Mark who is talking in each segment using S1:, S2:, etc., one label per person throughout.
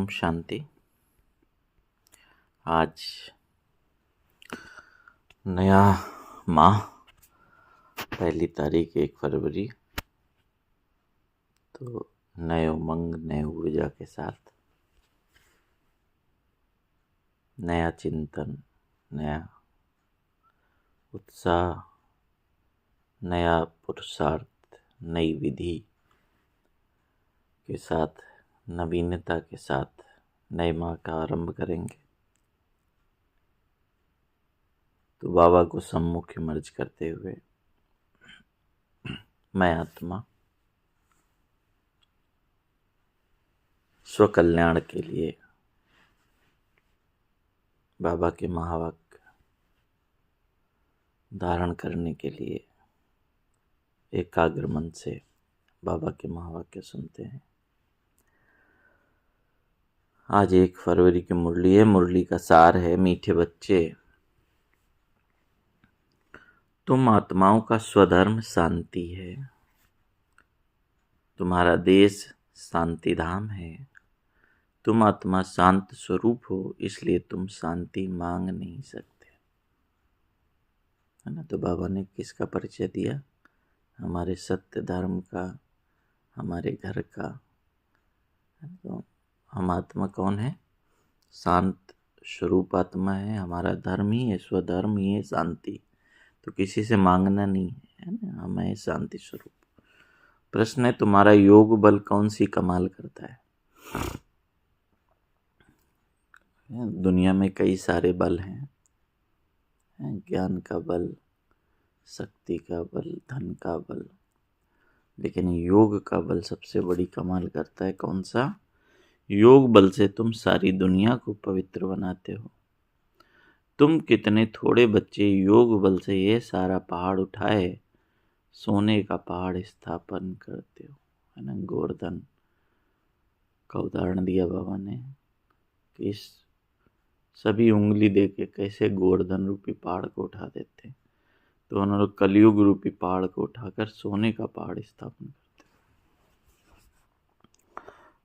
S1: ओम शांति। आज नया माह, 1 तारीख 1 फरवरी। तो नए उमंग, नए ऊर्जा के साथ नया चिंतन, नया उत्साह, नया पुरुषार्थ, नई विधि के साथ, नवीनता के साथ नए माह का आरंभ करेंगे। तो बाबा को सम्मुख मर्ज करते हुए मैं आत्मा स्वकल्याण के लिए बाबा के महावाक्य धारण करने के लिए एकाग्र मन से बाबा के महावाक्य सुनते हैं। आज 1 फरवरी की मुरली है। मुरली का सार है, मीठे बच्चे, तुम आत्माओं का स्वधर्म शांति है। तुम्हारा देश शांति धाम है। तुम आत्मा शांत स्वरूप हो, इसलिए तुम शांति मांग नहीं सकते, है ना। तो बाबा ने किसका परिचय दिया? हमारे सत्य धर्म का, हमारे घर का। तो हम आत्मा कौन है? शांत स्वरूप आत्मा है। हमारा धर्म ही है, स्वधर्म ही है शांति। तो किसी से मांगना नहीं है ना, हमें शांति स्वरूप। प्रश्न है, तुम्हारा योग बल कौन सी कमाल करता है? दुनिया में कई सारे बल हैं, ज्ञान का बल, शक्ति का बल, धन का बल, लेकिन योग का बल सबसे बड़ी कमाल करता है। कौन सा? योग बल से तुम सारी दुनिया को पवित्र बनाते हो। तुम कितने थोड़े बच्चे योग बल से ये सारा पहाड़ उठाए सोने का पहाड़ स्थापन करते हो, है ना। गोवर्धन का उदाहरण दिया बाबा ने कि इस सभी उंगली दे के कैसे गोवर्धन रूपी पहाड़ को उठा देते। तो उन्होंने कलयुग रूपी पहाड़ को उठाकर सोने का पहाड़ स्थापन करते।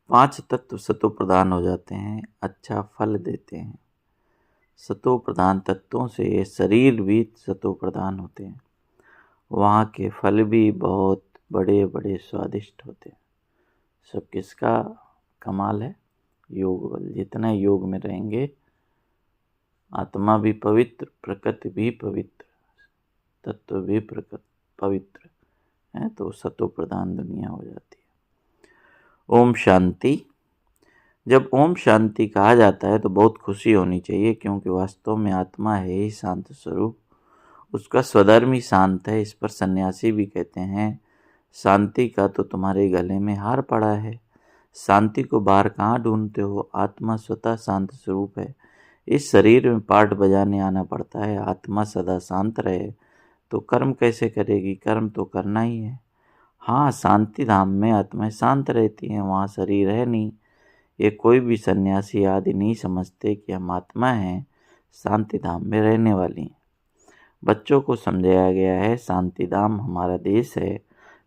S1: 5 तत्व सतो प्रधान हो जाते हैं, अच्छा फल देते हैं। सतो प्रधान तत्वों से ये शरीर भी सतो प्रधान होते हैं। वहाँ के फल भी बहुत बड़े बड़े स्वादिष्ट होते हैं। सब किसका कमाल है? योग बल। जितना योग में रहेंगे, आत्मा भी पवित्र, प्रकृति भी पवित्र, तत्व भी पवित्र है। तो सतो प्रधान दुनिया हो जाती है। ओम शांति। जब ओम शांति कहा जाता है तो बहुत खुशी होनी चाहिए, क्योंकि वास्तव में आत्मा है ही शांत स्वरूप। उसका स्वधर्म ही शांत है। इस पर सन्यासी भी कहते हैं, शांति का तो तुम्हारे गले में हार पड़ा है। शांति को बाहर कहाँ ढूंढते हो? आत्मा स्वतः शांत स्वरूप है। इस शरीर में पाठ बजाने आना पड़ता है। आत्मा सदा शांत रहे तो कर्म कैसे करेगी? कर्म तो करना ही है। हाँ, शांति धाम में आत्माएं शांत रहती हैं, वहाँ शरीर है नहीं। ये कोई भी सन्यासी आदि नहीं समझते कि हम आत्मा हैं, शांति धाम में रहने वाली हैं। बच्चों को समझाया गया है शांति धाम हमारा देश है,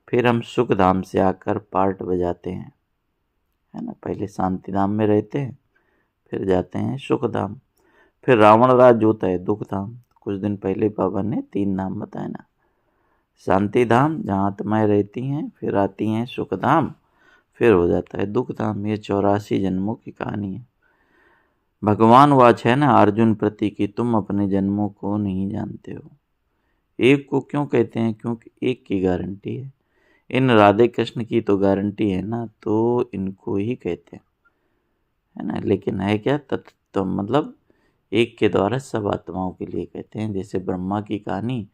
S1: फिर हम सुख धाम से आकर पार्ट बजाते हैं, है ना। पहले शांति धाम में रहते हैं, फिर जाते हैं सुख धाम। फिर रावण राज होता है दुख धाम। कुछ दिन पहले बाबा ने 3 नाम बताए ना। शांति धाम जहाँ आत्माएं रहती हैं, फिर आती हैं सुख धाम, फिर हो जाता है दुख धाम। ये 84 जन्मों की कहानी है। भगवान वाच है ना अर्जुन प्रति की, तुम अपने जन्मों को नहीं जानते हो। एक को क्यों कहते हैं? क्योंकि एक की गारंटी है। इन राधे कृष्ण की तो गारंटी है ना, तो इनको ही कहते हैं, है ना। लेकिन है क्या तत्व? तो मतलब एक के द्वारा सब आत्माओं के लिए कहते हैं। जैसे ब्रह्मा की कहानी,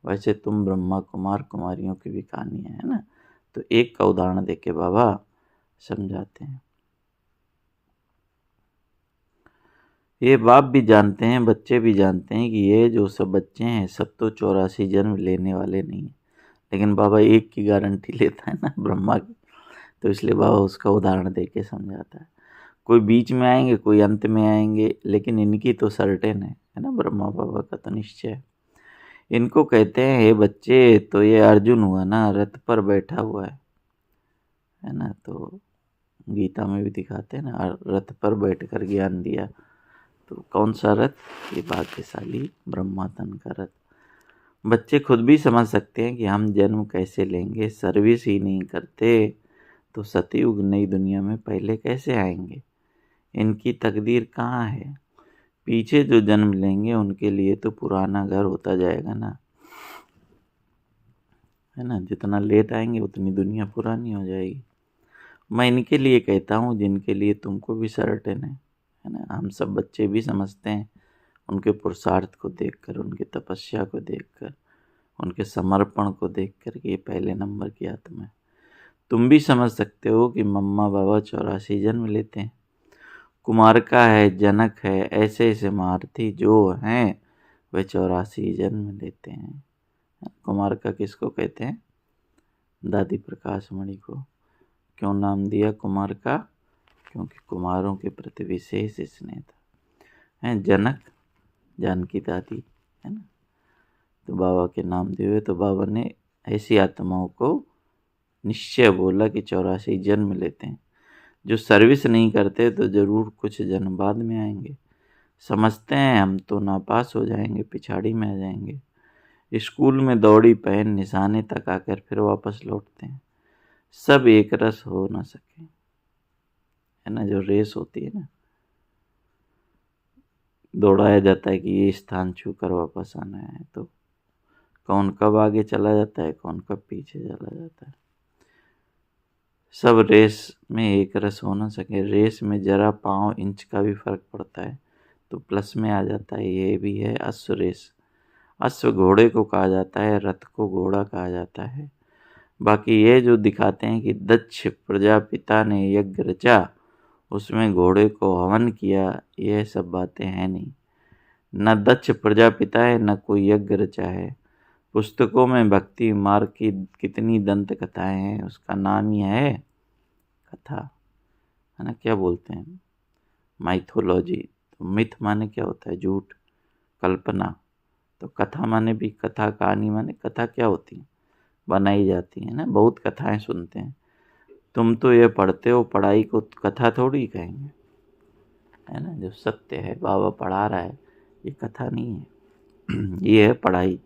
S1: वैसे तुम ब्रह्मा कुमार कुमारियों की भी कहानी है ना। तो एक का उदाहरण देके बाबा समझाते हैं। ये बाप भी जानते हैं, बच्चे भी जानते हैं कि ये जो सब बच्चे हैं सब तो 84 जन्म लेने वाले नहीं है। लेकिन बाबा एक की गारंटी लेता है ना, ब्रह्मा की। तो इसलिए बाबा उसका उदाहरण देके समझाता है। कोई बीच में आएंगे, कोई अंत में आएंगे, लेकिन इनकी तो सर्टेन है ना। ब्रह्मा बाबा का तो निश्चय है। इनको कहते हैं, हे बच्चे, तो ये अर्जुन हुआ ना, रथ पर बैठा हुआ है ना। तो गीता में भी दिखाते हैं ना, रथ पर बैठकर ज्ञान दिया। तो कौन सा रथ? ये भाग्यशाली ब्रह्मातन का रथ। बच्चे खुद भी समझ सकते हैं कि हम जन्म कैसे लेंगे, सर्विस ही नहीं करते तो सतयुग नई दुनिया में पहले कैसे आएंगे? इनकी तकदीर कहाँ है? पीछे जो जन्म लेंगे उनके लिए तो पुराना घर होता जाएगा ना, है ना। जितना लेट आएंगे उतनी दुनिया पुरानी हो जाएगी। मैं इनके लिए कहता हूँ जिनके लिए तुमको भी सर्टेन है ना। हम सब बच्चे भी समझते हैं, उनके पुरुषार्थ को देखकर, उनकी तपस्या को देखकर, उनके समर्पण को देखकर कि ये पहले नंबर की आत्मा है। तुम भी समझ सकते हो कि मम्मा बाबा 84 जन्म लेते हैं। कुमारका है, जनक है, ऐसे ऐसे महारथी जो हैं वे 84 जन्म लेते हैं। कुमारका किसको कहते हैं? दादी प्रकाश मणि को। क्यों नाम दिया कुमार का? क्योंकि कुमारों के प्रति विशेष स्नेह था। है जनक, जानकी दादी, है ना। तो बाबा के नाम दिए हुए, तो बाबा ने ऐसी आत्माओं को निश्चय बोला कि 84 जन्म लेते हैं। जो सर्विस नहीं करते तो जरूर कुछ जन्म बाद में आएंगे। समझते हैं हम तो नापास हो जाएंगे, पिछाड़ी में आ जाएंगे। स्कूल में दौड़ी पहन निशाने तक आकर फिर वापस लौटते हैं। सब एक रस हो ना सके, है ना। जो रेस होती है ना, दौड़ाया जाता है कि ये स्थान छू कर वापस आना है, तो कौन कब आगे चला जाता है, कौन कब पीछे चला जाता है। सब रेस में एक रस हो ना सके। रेस में जरा पाँव इंच का भी फर्क पड़ता है तो प्लस में आ जाता है। ये भी है अश्व रेस। अश्व घोड़े को कहा जाता है, रथ को घोड़ा कहा जाता है। बाकी ये जो दिखाते हैं कि दक्ष प्रजापिता ने यज्ञ रचा, उसमें घोड़े को हवन किया, यह सब बातें हैं नहीं। न दक्ष प्रजापिता है, न कोई यज्ञ रचा है। पुस्तकों में भक्ति मार्ग की कितनी दंत कथाएं हैं, उसका नाम ही है कथा, है ना। क्या बोलते हैं? माइथोलॉजी। तो मिथ माने क्या होता है? झूठ, कल्पना। तो कथा माने भी कथा, कहानी माने कथा क्या होती है? बनाई जाती है ना। बहुत कथाएं सुनते हैं। तुम तो ये पढ़ते हो, पढ़ाई को कथा थोड़ी कहेंगे, है ना। जो सत्य है, बाबा पढ़ा रहा है, ये कथा नहीं है ये है पढ़ाई।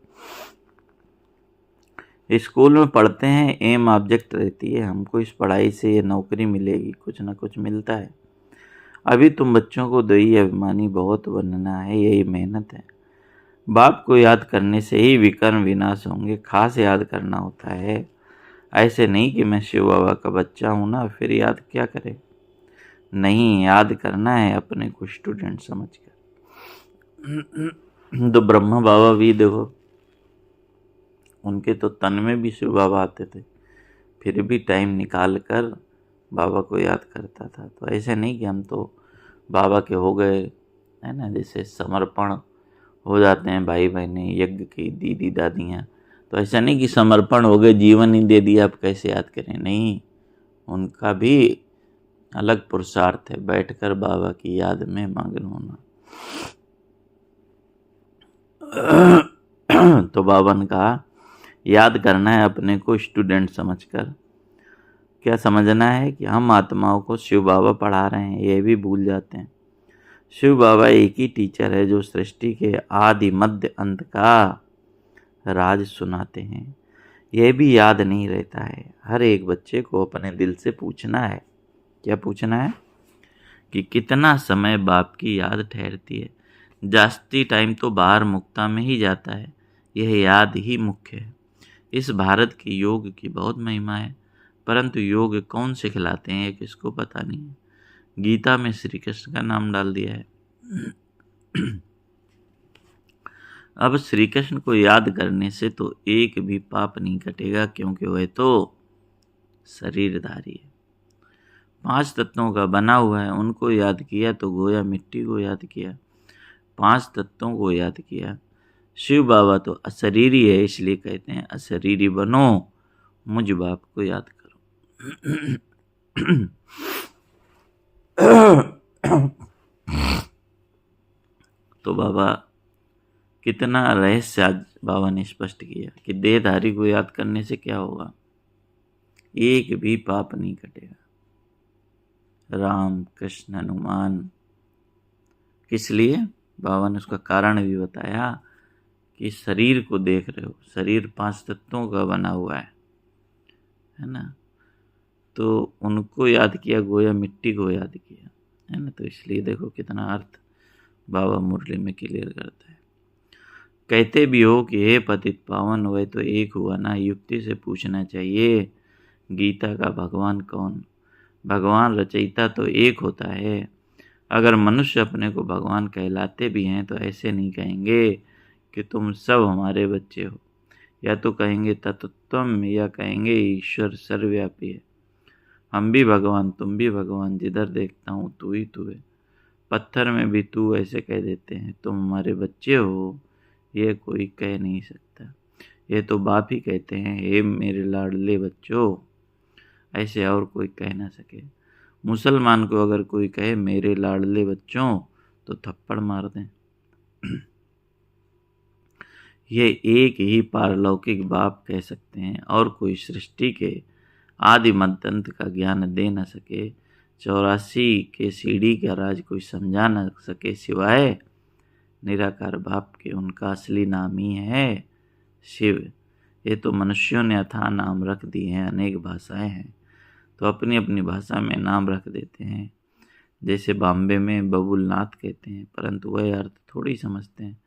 S1: स्कूल में पढ़ते हैं, एम ऑब्जेक्ट रहती है, हमको इस पढ़ाई से ये नौकरी मिलेगी, कुछ ना कुछ मिलता है। अभी तुम बच्चों को दई अभिमानी बहुत बनना है, यही मेहनत है। बाप को याद करने से ही विकर्म विनाश होंगे, खास याद करना होता है। ऐसे नहीं कि मैं शिव बाबा का बच्चा हूँ ना, फिर याद क्या करे। नहीं, याद करना है अपने को स्टूडेंट समझकर। तो ब्रह्मा बाबा भी देखो, उनके तो तन में भी शिव बाबा आते थे, फिर भी टाइम निकाल कर बाबा को याद करता था। तो ऐसे नहीं कि हम तो बाबा के हो गए, है ना। जैसे समर्पण हो जाते हैं भाई बहनें, यज्ञ की दीदी दादियाँ, तो ऐसा नहीं कि समर्पण हो गए, जीवन ही दे दिया, अब कैसे याद करें। नहीं, उनका भी अलग पुरुषार्थ है, बैठकर बाबा की याद में मग्न होना। तो बाबा ने कहा याद करना है अपने को स्टूडेंट समझकर। क्या समझना है कि हम आत्माओं को शिव बाबा पढ़ा रहे हैं, ये भी भूल जाते हैं। शिव बाबा एक ही टीचर है जो सृष्टि के आदि मध्य अंत का राज सुनाते हैं। यह भी याद नहीं रहता है। हर एक बच्चे को अपने दिल से पूछना है। क्या पूछना है? कि कितना समय बाप की याद ठहरती है। जास्ती टाइम तो बाहर मुक्ता में ही जाता है, यह याद ही मुख्य है। इस भारत की योग की बहुत महिमा है, परंतु योग कौन से खिलाते हैं ये किसको पता नहीं है। गीता में श्री कृष्ण का नाम डाल दिया है। अब श्री कृष्ण को याद करने से तो एक भी पाप नहीं कटेगा, क्योंकि वह तो शरीरधारी है, 5 तत्वों का बना हुआ है। उनको याद किया तो गोया मिट्टी को याद किया, 5 तत्वों को याद किया। शिव बाबा तो अशरीरी है, इसलिए कहते हैं अशरीरी बनो, मुझ बाप को याद करो। तो बाबा कितना रहस्य आज बाबा ने स्पष्ट किया कि देहधारी को याद करने से क्या होगा, एक भी पाप नहीं कटेगा। राम कृष्ण हनुमान। किस लिए? बाबा ने उसका कारण भी बताया कि शरीर को देख रहे हो, शरीर 5 तत्वों का बना हुआ है ना, तो उनको याद किया गोया मिट्टी को याद किया, है ना। तो इसलिए देखो कितना अर्थ बाबा मुरली में क्लियर करता है। कहते भी हो कि हे पतित पावन, वह तो एक हुआ ना, युक्ति से पूछना चाहिए गीता का भगवान कौन? भगवान रचयिता तो एक होता है। अगर मनुष्य अपने को भगवान कहलाते भी हैं तो ऐसे नहीं कहेंगे कि तुम सब हमारे बच्चे हो, या तो कहेंगे तत्त्वम, या कहेंगे ईश्वर सर्वव्यापी है। हम भी भगवान, तुम भी भगवान, जिधर देखता हूँ तू ही तू है। पत्थर में भी तू ऐसे कह देते हैं, तुम हमारे बच्चे हो, ये कोई कह नहीं सकता। ये तो बाप ही कहते हैं, हे मेरे लाडले बच्चों, ऐसे और कोई कह ना सके। मुसलमान को अगर कोई कहे मेरे लाडले बच्चों तो थप्पड़ मार दें। ये एक ही पारलौकिक बाप कह सकते हैं, और कोई सृष्टि के आदि मध्यांत का ज्ञान दे न सके, 84 के सीढ़ी का राज कोई समझा न सके सिवाय निराकार बाप के। उनका असली नाम ही है शिव। ये तो मनुष्यों ने अथाह नाम रख दिए हैं, अनेक भाषाएं हैं तो अपनी अपनी भाषा में नाम रख देते हैं। जैसे बॉम्बे में बबुलनाथ कहते हैं, परंतु वह अर्थ थोड़ी समझते हैं।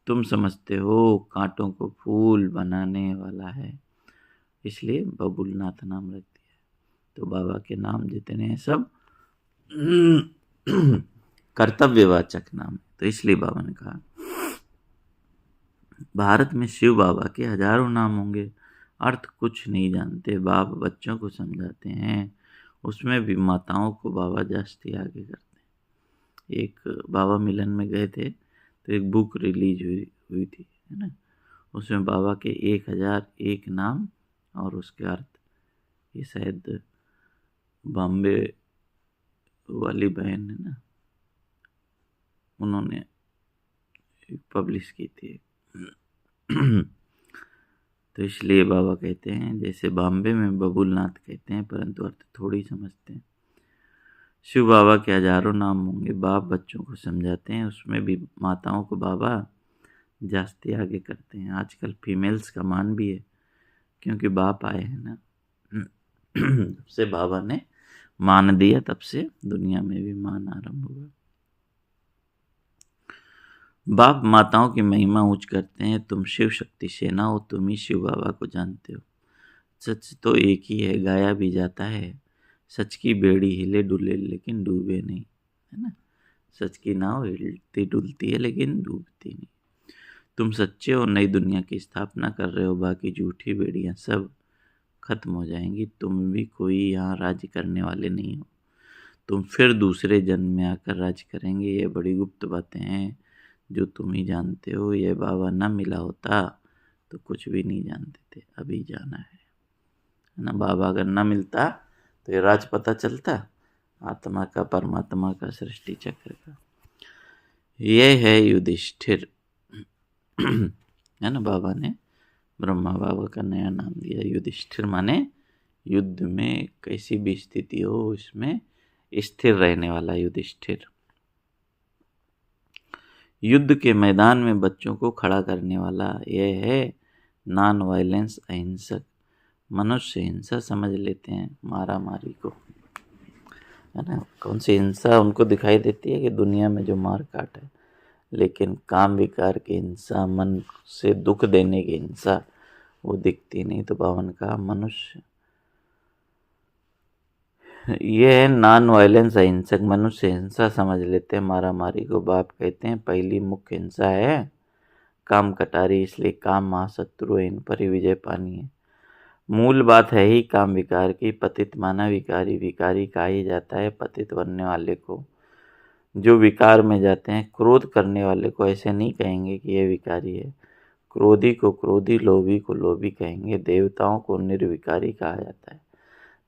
S1: तुम समझते हो कांटों को फूल बनाने वाला है, इसलिए बबुलनाथ नाम रख दिया। तो बाबा के नाम जितने हैं सब कर्तव्यवाचक नाम है। तो इसलिए बाबा ने कहा भारत में शिव बाबा के हजारों नाम होंगे, अर्थ कुछ नहीं जानते। बाप बच्चों को समझाते हैं, उसमें भी माताओं को बाबा जास्ती आगे करते हैं। एक बाबा मिलन में गए थे तो एक बुक रिलीज हुई थी, है ना, उसमें बाबा के 1001 नाम और उसके अर्थ, ये शायद बॉम्बे वाली बहन है ना, उन्होंने पब्लिश की थी। तो इसलिए बाबा कहते हैं जैसे बॉम्बे में बबुलनाथ कहते हैं, परंतु अर्थ थोड़ी समझते हैं। शिव बाबा के हजारों नाम होंगे, बाप बच्चों को समझाते हैं, उसमें भी माताओं को बाबा जास्ती आगे करते हैं। आजकल फीमेल्स का मान भी है, क्योंकि बाप आए हैं ना। जब से बाबा ने मान दिया तब से दुनिया में भी मान आरंभ हुआ। बाप माताओं की महिमा ऊंच करते हैं, तुम शिव शक्ति सेना हो, तुम ही शिव बाबा को जानते हो। सच तो एक ही है, गाया भी जाता है, सच की बेड़ी हिले डुले लेकिन डूबे नहीं, है ना। सच की नाव हिलती डुलती है लेकिन डूबती नहीं। तुम सच्चे हो, नई दुनिया की स्थापना कर रहे हो, बाकी झूठी बेड़ियां सब खत्म हो जाएंगी। तुम भी कोई यहाँ राज्य करने वाले नहीं हो, तुम फिर दूसरे जन्म में आकर राज्य करेंगे। ये बड़ी गुप्त बातें हैं जो तुम ही जानते हो। ये बाबा न मिला होता तो कुछ भी नहीं जानते थे, अभी जाना है ना। बाबा अगर न मिलता तो ये राज पता चलता, आत्मा का, परमात्मा का, सृष्टि चक्र का। ये है युधिष्ठिर, है ना। बाबा ने ब्रह्मा बाबा का नया नाम दिया युधिष्ठिर, माने युद्ध में कैसी भी स्थिति हो इसमें स्थिर रहने वाला युधिष्ठिर। युद्ध के मैदान में बच्चों को खड़ा करने वाला, यह है नॉन वायलेंस, अहिंसक। मनुष्य हिंसा समझ लेते हैं मारा मारी को, है ना। कौन सी हिंसा उनको दिखाई देती है कि दुनिया में जो मार काट है, लेकिन काम विकार की हिंसा, मन से दुख देने की हिंसा वो दिखती नहीं। तो बाबा ने कहा मनुष्य, ये है नॉन वायलेंस, अहिंसक। मनुष्य हिंसा समझ लेते हैं मारा मारी को। बाप कहते हैं पहली मुख्य हिंसा है काम कटारी, इसलिए काम महाशत्रु है, इन पर ही विजय पानी है। मूल बात है ही काम विकार की। पतित माना विकारी, विकारी कहा ही जाता है पतित बनने वाले को। जो विकार में जाते हैं, क्रोध करने वाले को ऐसे नहीं कहेंगे कि यह विकारी है, क्रोधी को क्रोधी, लोभी को लोभी कहेंगे। देवताओं को निर्विकारी कहा जाता है।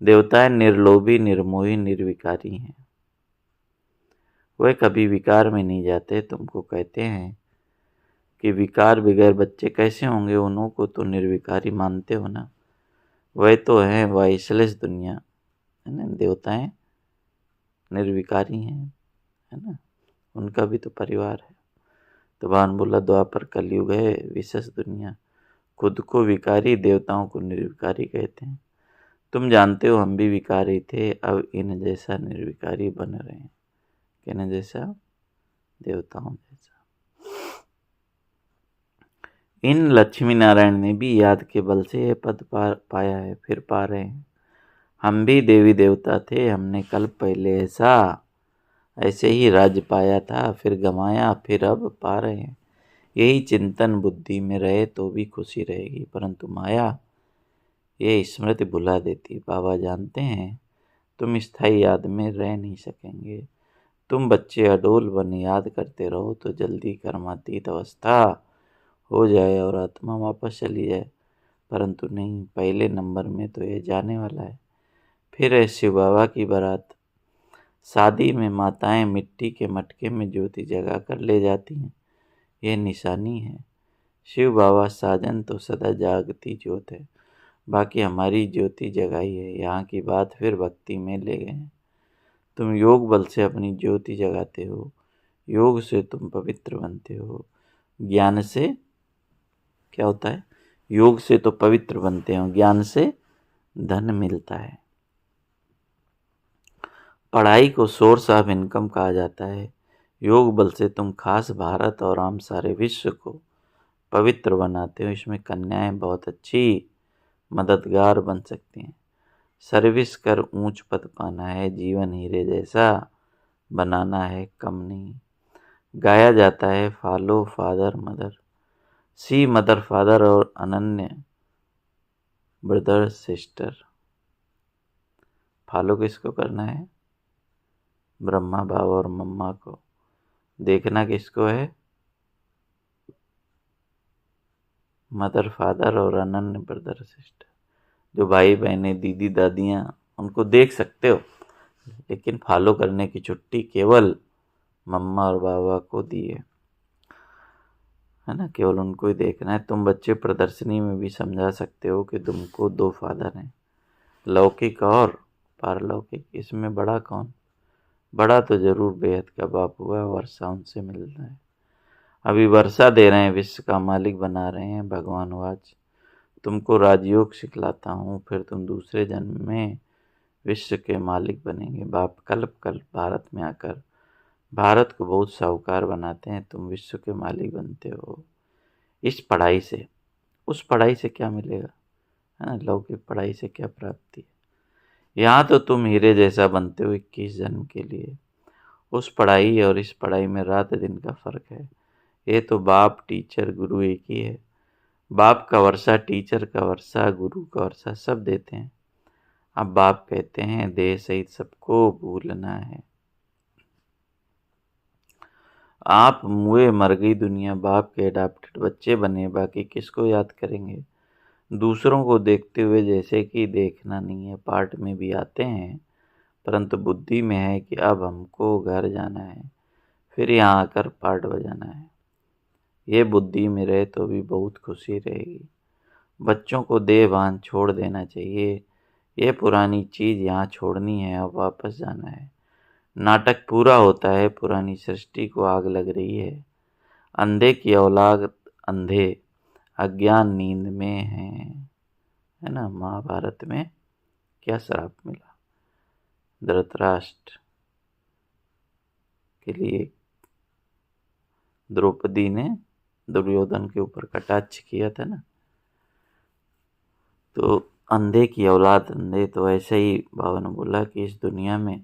S1: देवताएं निर्लोभी, निर्मोही, निर्विकारी हैं, वह कभी विकार में नहीं जाते। तुमको कहते हैं कि विकार बगैर बच्चे कैसे होंगे, उन्हों को तो निर्विकारी मानते हो ना। वह तो है वाइसलेस दुनिया, है ना। देवताएं निर्विकारी हैं, है ना, उनका भी तो परिवार है। तो भगवान बोला द्वापर कलयुग है, विशेष दुनिया, खुद को विकारी, देवताओं को निर्विकारी कहते हैं। तुम जानते हो हम भी विकारी थे, अब इन जैसा निर्विकारी बन रहे हैं। कहने जैसा, देवताओं जैसा। इन लक्ष्मी नारायण ने भी याद के बल से यह पद पाया है, फिर पा रहे हैं। हम भी देवी देवता थे, हमने कल पहले ऐसे ही राज्य पाया था, फिर गंवाया, फिर अब पा रहे हैं। यही चिंतन बुद्धि में रहे तो भी खुशी रहेगी, परंतु माया ये स्मृति भुला देती। बाबा जानते हैं तुम स्थायी याद में रह नहीं सकेंगे। तुम बच्चे अडोल बन याद करते रहो तो जल्दी कर्मातीत अवस्था हो जाए और आत्मा वापस चली जाए, परंतु नहीं, पहले नंबर में तो ये जाने वाला है। फिर है शिव बाबा की बारात। शादी में माताएं मिट्टी के मटके में ज्योति जगा कर ले जाती हैं, ये निशानी है। शिव बाबा साजन तो सदा जागती ज्योत है, बाकी हमारी ज्योति जगाई है। यहाँ की बात फिर भक्ति में ले गए हैं। तुम योग बल से अपनी ज्योति जगाते हो, योग से तुम पवित्र बनते हो। ज्ञान से क्या होता है? योग से तो पवित्र बनते हो, ज्ञान से धन मिलता है। पढ़ाई को सोर्स ऑफ इनकम कहा जाता है। योग बल से तुम खास भारत और आम सारे विश्व को पवित्र बनाते हो। इसमें कन्याएं बहुत अच्छी मददगार बन सकती हैं। सर्विस कर ऊंच पद पाना है, जीवन हीरे जैसा बनाना है, कम नहीं। गाया जाता है फॉलो फादर मदर, सी मदर फादर और अनन्य ब्रदर सिस्टर। फॉलो किसको करना है? ब्रह्मा बाबा और मम्मा को। देखना किसको है? मदर फादर और अनन्य ब्रदर सिस्टर। जो भाई बहनें, दीदी दादियाँ, उनको देख सकते हो, लेकिन फॉलो करने की छुट्टी केवल मम्मा और बाबा को दी है ना, केवल उनको ही देखना है। तुम बच्चे प्रदर्शनी में भी समझा सकते हो कि तुमको दो फादर हैं, लौकिक और पारलौकिक। इसमें बड़ा कौन? बड़ा तो जरूर बेहद का बाप हुआ, वर्षा उनसे मिलना है। अभी वर्षा दे रहे हैं, विश्व का मालिक बना रहे हैं। भगवान वाच तुमको राजयोग सिखलाता हूँ, फिर तुम दूसरे जन्म में विश्व के मालिक बनेंगे। बाप कल्प भारत में आकर भारत को बहुत साहूकार बनाते हैं, तुम विश्व के मालिक बनते हो। इस पढ़ाई से, उस पढ़ाई से क्या मिलेगा, है ना, लौकिक पढ़ाई से क्या प्राप्ति है। यहाँ तो तुम हीरे जैसा बनते हो 21 जन्म के लिए। उस पढ़ाई और इस पढ़ाई में रात दिन का फर्क है। ये तो बाप टीचर गुरु एक ही है। बाप का वर्षा, टीचर का वर्षा, गुरु का वर्षा सब देते हैं। अब बाप कहते हैं देह सहित सबको भूलना है। आप मुए मर गई दुनिया, बाप के अडॉप्टेड बच्चे बने, बाकी किसको याद करेंगे। दूसरों को देखते हुए जैसे कि देखना नहीं है। पार्ट में भी आते हैं, परंतु बुद्धि में है कि अब हमको घर जाना है, फिर यहाँ आकर पार्ट बजाना है। ये बुद्धि में रहे तो भी बहुत खुशी रहेगी। बच्चों को देह भान छोड़ देना चाहिए। ये पुरानी चीज़ यहाँ छोड़नी है, अब वापस जाना है। नाटक पूरा होता है, पुरानी सृष्टि को आग लग रही है। अंधे की औलाद अंधे अज्ञान नींद में है ना। महाभारत में क्या श्राप मिला धृतराष्ट्र के लिए? द्रौपदी ने दुर्योधन के ऊपर कटाक्ष किया था ना। तो अंधे की औलाद अंधे, तो ऐसे ही बाबा ने बोला कि इस दुनिया में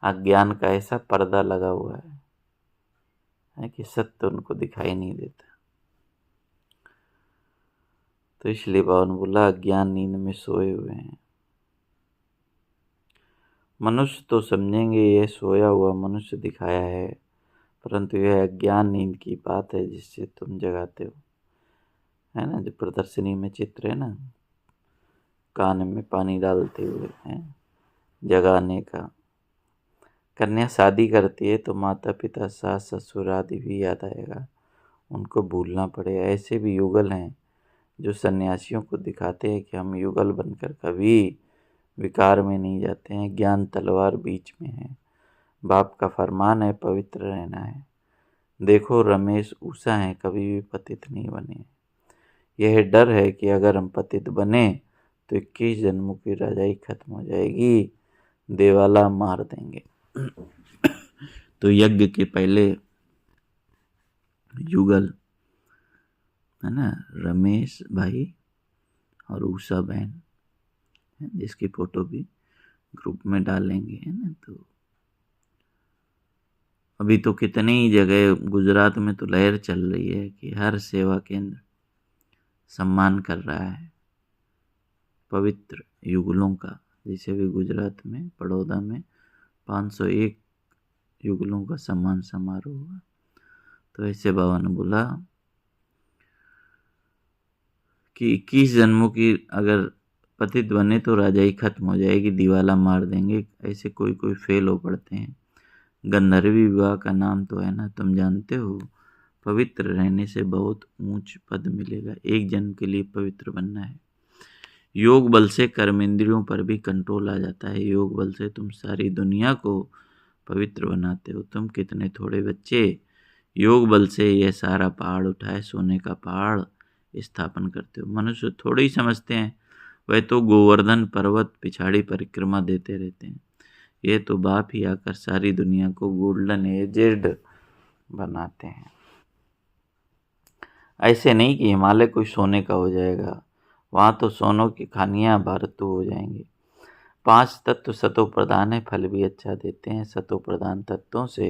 S1: अज्ञान का ऐसा पर्दा लगा हुआ है कि सत्य उनको दिखाई नहीं देता। तो इसलिए बाबा ने बोला अज्ञान नींद में सोए हुए हैं। मनुष्य तो समझेंगे यह सोया हुआ मनुष्य दिखाया है, परंतु यह अज्ञान नींद की बात है जिससे तुम जगाते हो, है ना। जो प्रदर्शनी में चित्र है ना, कान में पानी डालते हुए हैं, जगाने का। कन्या शादी करती है तो माता पिता, सास ससुर आदि भी याद आएगा, उनको भूलना पड़ेगा। ऐसे भी युगल हैं जो सन्यासियों को दिखाते हैं कि हम युगल बनकर कभी विकार में नहीं जाते हैं। ज्ञान तलवार बीच में है, बाप का फरमान है पवित्र रहना है। देखो रमेश ऊषा हैं, कभी भी पतित नहीं बने। यह डर है कि अगर हम पतित बने तो 21 जन्मों की रजाई खत्म हो जाएगी, देवाला मार देंगे। तो यज्ञ के पहले युगल है ना, रमेश भाई और उषा बहन, जिसकी फोटो भी ग्रुप में डालेंगे, है ना। तो अभी तो कितनी जगह गुजरात में तो लहर चल रही है कि हर सेवा केंद्र सम्मान कर रहा है पवित्र युगलों का। जैसे भी गुजरात में बड़ौदा में 501 युगलों का सम्मान समारोह हुआ, तो ऐसे बाबा ने बोला कि 21 जन्मों की अगर पतित बने तो राजाई खत्म हो जाएगी, दिवाला मार देंगे। ऐसे कोई कोई फेल हो पड़ते हैं। गंधर्वी विवाह का नाम तो है ना, तुम जानते हो। पवित्र रहने से बहुत ऊंच पद मिलेगा। एक जन्म के लिए पवित्र बनना है। योग बल से कर्मेंद्रियों पर भी कंट्रोल आ जाता है। योग बल से तुम सारी दुनिया को पवित्र बनाते हो। तुम कितने थोड़े बच्चे योग बल से यह सारा पहाड़ उठाए, सोने का पहाड़ स्थापन करते हो। मनुष्य थोड़े ही समझते हैं, वह तो गोवर्धन पर्वत पिछाड़ी परिक्रमा देते रहते हैं। ये तो बाप ही आकर सारी दुनिया को गोल्डन एजेड बनाते हैं। ऐसे नहीं कि हिमालय कोई सोने का हो जाएगा, वहाँ तो सोनों की खानियाँ भारतु हो जाएंगी। 5 तत्व सतो प्रधान है, फल भी अच्छा देते हैं। सतो प्रधान तत्वों से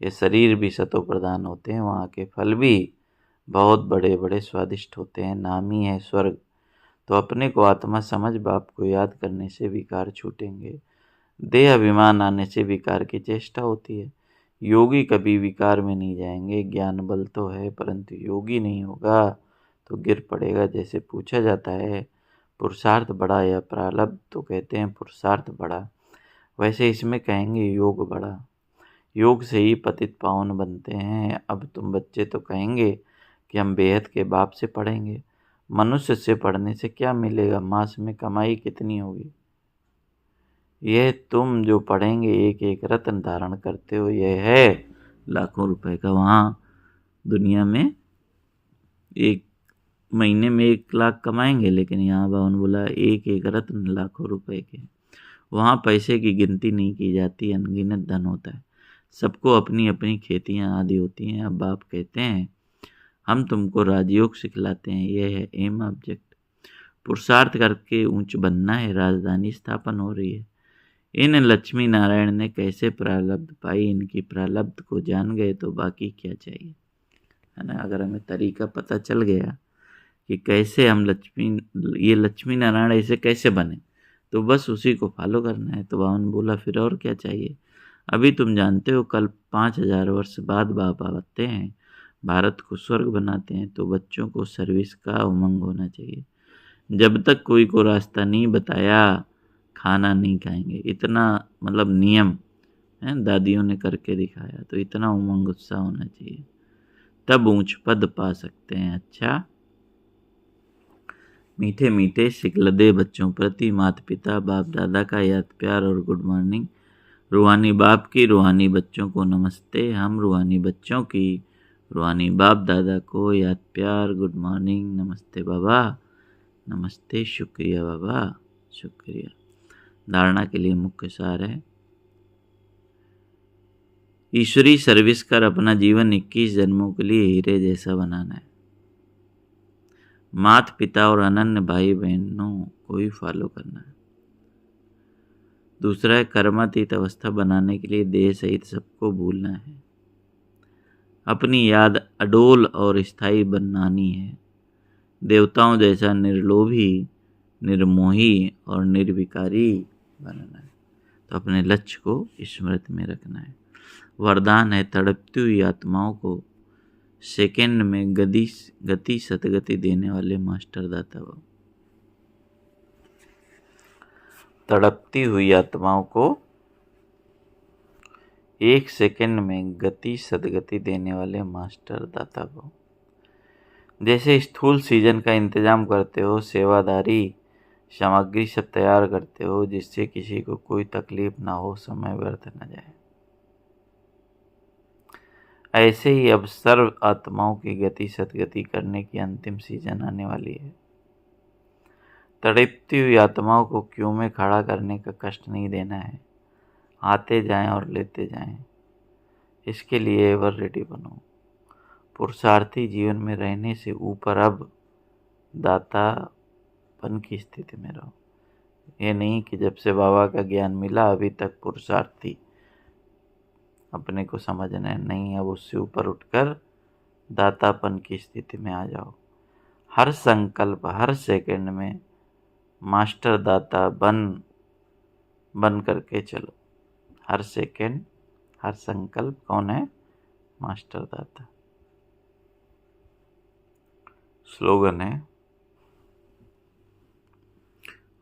S1: ये शरीर भी सतो प्रधान होते हैं, वहाँ के फल भी बहुत बड़े बड़े स्वादिष्ट होते हैं। नाम ही है स्वर्ग। तो अपने को आत्मा समझ बाप को याद करने से विकार छूटेंगे। देह अभिमान आने से विकार की चेष्टा होती है। योगी कभी विकार में नहीं जाएंगे। ज्ञान बल तो है, परंतु योगी नहीं होगा तो गिर पड़ेगा। जैसे पूछा जाता है पुरुषार्थ बड़ा या प्रारब्ध, तो कहते हैं पुरुषार्थ बड़ा। वैसे इसमें कहेंगे योग बड़ा। योग से ही पतित पावन बनते हैं। अब तुम बच्चे तो कहेंगे कि हम बेहद के बाप से पढ़ेंगे। मनुष्य से पढ़ने से क्या मिलेगा? मास में कमाई कितनी होगी? यह तुम जो पढ़ेंगे एक एक रत्न धारण करते हो, यह है लाखों रुपए का। वहाँ दुनिया में एक महीने में 1 लाख कमाएंगे, लेकिन यहाँ बावन बोला एक एक रत्न लाखों रुपए के। वहाँ पैसे की गिनती नहीं की जाती, अनगिनत धन होता है। सबको अपनी अपनी खेतियाँ आदि होती हैं। अब बाप कहते हैं हम तुमको राजयोग सिखलाते हैं, यह है एम ऑब्जेक्ट। पुरुषार्थ करके ऊंच बनना है, राजधानी स्थापन हो रही है। इन लक्ष्मी नारायण ने कैसे प्रारब्ध पाई, इनकी प्रारब्ध को जान गए तो बाकी क्या चाहिए, है ना। अगर हमें तरीका पता चल गया कि कैसे हम ये लक्ष्मी नारायण ऐसे कैसे बने, तो बस उसी को फॉलो करना है। तो बावन बोला फिर और क्या चाहिए। अभी तुम जानते हो कल 5000 वर्ष बाद बाप आते हैं, भारत को स्वर्ग बनाते हैं। तो बच्चों को सर्विस का उमंग होना चाहिए। जब तक कोई को रास्ता नहीं बताया खाना नहीं खाएंगे। इतना मतलब नियम है, दादियों ने करके दिखाया। तो इतना उमंग उत्साह होना चाहिए, तब ऊंच पद पा सकते हैं। अच्छा, मीठे मीठे सिकलदे बच्चों प्रति माता पिता बाप दादा का याद प्यार और गुड मॉर्निंग। रूहानी बाप की रूहानी बच्चों को नमस्ते। हम रूहानी बच्चों की रूहानी बाप दादा को याद प्यार गुड मॉर्निंग। नमस्ते बाबा, नमस्ते, शुक्रिया बाबा, शुक्रिया। धारणा के लिए मुख्य सार है, ईश्वरी सर्विस कर अपना जीवन 21 जन्मों के लिए हीरे जैसा बनाना है। माता पिता और अनन्य भाई बहनों को ही फॉलो करना है। दूसरा है कर्मातीत अवस्था बनाने के लिए देह सहित सबको भूलना है। अपनी याद अडोल और स्थायी बनानी है। देवताओं जैसा निर्लोभी, निर्मोही और निर्विकारी बनना है। तो अपने लक्ष्य को स्मृति में रखना है। वरदान है तड़पती हुई आत्माओं को सेकंड में गति सतगति देने वाले मास्टर दाता बाबा। तड़पती हुई आत्माओं को 1 सेकंड में गति सदगति देने वाले मास्टर दाता बाबा। जैसे स्थूल सीजन का इंतजाम करते हो, सेवादारी सामग्री सब तैयार करते हो, जिससे किसी को कोई तकलीफ ना हो, समय व्यर्थ न जाए। ऐसे ही अब सर्व आत्माओं की गति सदगति करने की अंतिम सीजन आने वाली है। तड़पती हुई आत्माओं को क्यों में खड़ा करने का कष्ट नहीं देना है। आते जाएं और लेते जाएं, इसके लिए एवर रेडी बनो। पुरुषार्थी जीवन में रहने से ऊपर अब दातापन की स्थिति में रहो। ये नहीं कि जब से बाबा का ज्ञान मिला अभी तक पुरुषार्थी अपने को समझना है, नहीं। अब उससे ऊपर उठकर दातापन की स्थिति में आ जाओ। हर संकल्प, हर सेकंड में मास्टर दाता बन करके चलो। हर सेकंड, हर संकल्प कौन है? मास्टर दाता। स्लोगन है,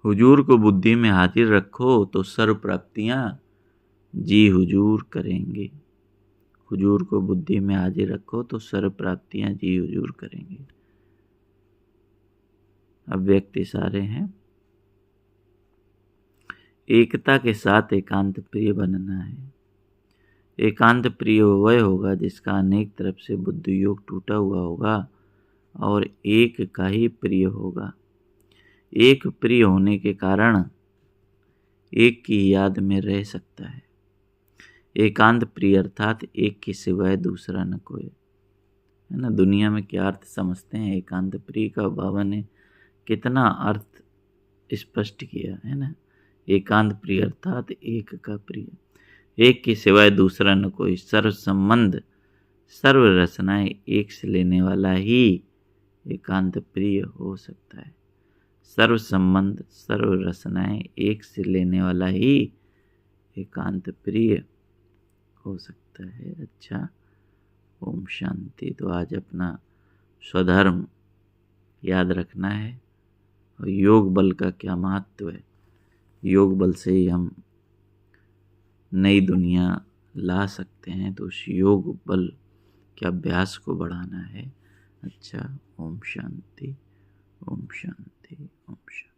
S1: हुजूर को बुद्धि में हाजिर रखो तो सर्व प्राप्तियां जी हुजूर करेंगे। हुजूर को बुद्धि में हाजिर रखो तो सर्व प्राप्तियां जी हुजूर करेंगे। अब व्यक्ति सारे हैं। एकता के साथ एकांत प्रिय बनना है। एकांत प्रिय वह होगा जिसका अनेक तरफ से बुद्धि योग टूटा हुआ होगा और एक का ही प्रिय होगा। एक प्रिय होने के कारण एक की याद में रह सकता है। एकांत प्रिय अर्थात एक के सिवाय दूसरा न कोई, है ना। दुनिया में क्या अर्थ समझते हैं एकांत प्रिय का? बाबा ने कितना अर्थ स्पष्ट किया है ना। एकांत प्रिय अर्थात एक का प्रिय, एक के सिवाय दूसरा न कोई, सर्व संबंध सर्व रचनाएं एक से लेने वाला ही एकांत प्रिय हो सकता है। सर्व संबंध सर्व रचनाएं एक से लेने वाला ही एकांत प्रिय हो सकता है। अच्छा, ओम शांति। तो आज अपना स्वधर्म याद रखना है और योग बल का क्या महत्व है। योग बल से ही हम नई दुनिया ला सकते हैं, तो उस योग बल के अभ्यास को बढ़ाना है। अच्छा, ओम शांति, ओम शांति, ओम शांति।